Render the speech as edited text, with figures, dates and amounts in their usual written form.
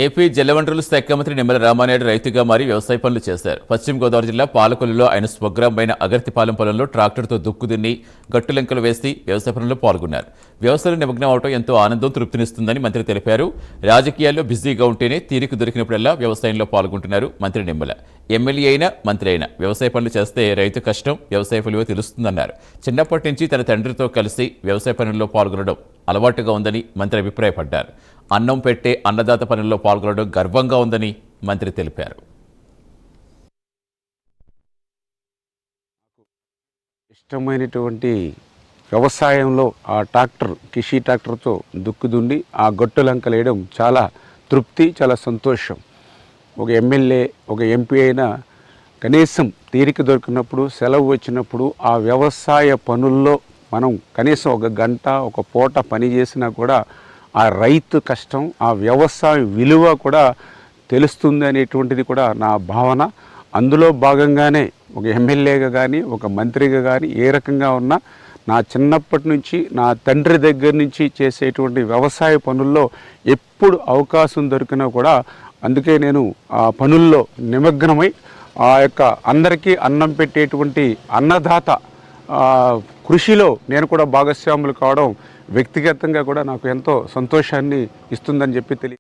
AP జలవనరుల శాఖ మంత్రి నిమ్మల రామానాయుడు రైతుగా మారి వ్యవసాయ పనులు చేశారు. పశ్చిమ గోదావరి జిల్లా పాలకొల్లులో ఆయన స్వగ్రామైన అగర్తిపాలెం పొలంలో ట్రాక్టర్తో దుక్కు దున్ని గట్టులెంకలు వేసి వ్యవసాయ పనుల్లో పాల్గొన్నారు. వ్యవసాయంలో నిమగ్నం అవడం ఎంతో ఆనందం, తృప్తినిస్తుందని మంత్రి తెలిపారు. రాజకీయాల్లో బిజీగా ఉంటేనే తీరిక దొరికినప్పుడల్లా వ్యవసాయంలో పాల్గొంటున్నారు మంత్రి నిమ్మల. ఎమ్మెల్యే అయినా మంత్రి అయినా వ్యవసాయ పనులు చేస్తే రైతు కష్టం, వ్యవసాయ విలువ తెలుస్తుందన్నారు. చిన్నప్పటి నుంచి తన తండ్రితో కలిసి వ్యవసాయ పనుల్లో పాల్గొనడం అలవాటుగా ఉందని మంత్రి అభిప్రాయపడ్డారు. అన్నం పెట్టే అన్నదాత పనుల్లో పాల్గొనడం గర్వంగా ఉందని మంత్రి తెలిపారు. ఇష్టమైనటువంటి వ్యవసాయంలో ఆ కిషి ట్రాక్టర్తో దుక్కు దుండి ఆ గట్టులంకలు వేయడం చాలా తృప్తి, చాలా సంతోషం. ఒక ఎమ్మెల్యే, ఒక ఎంపీ అయినా కనీసం తీరిక దొరికినప్పుడు, సెలవు వచ్చినప్పుడు ఆ వ్యవసాయ పనుల్లో మనం కనీసం ఒక గంట, ఒక పూట పని చేసినా కూడా ఆ రైతు కష్టం, ఆ వ్యవసాయ విలువ కూడా తెలుస్తుంది అనేటువంటిది కూడా నా భావన. అందులో భాగంగానే ఒక ఎమ్మెల్యేగా కానీ, ఒక మంత్రిగా కానీ ఏ రకంగా ఉన్నా నా చిన్నప్పటి నుంచి నా తండ్రి దగ్గర నుంచి చేసేటువంటి వ్యవసాయ పనుల్లో ఎప్పుడు అవకాశం దొరికినా కూడా అందుకే నేను ఆ పనుల్లో నిమగ్నమై ఆ యొక్క అందరికీ అన్నం పెట్టేటువంటి అన్నదాత కృషిలో నేను కూడా భాగస్వాములు కావడం వ్యక్తిగతంగా కూడా నాకు ఎంతో సంతోషాన్ని ఇస్తుందని చెప్పి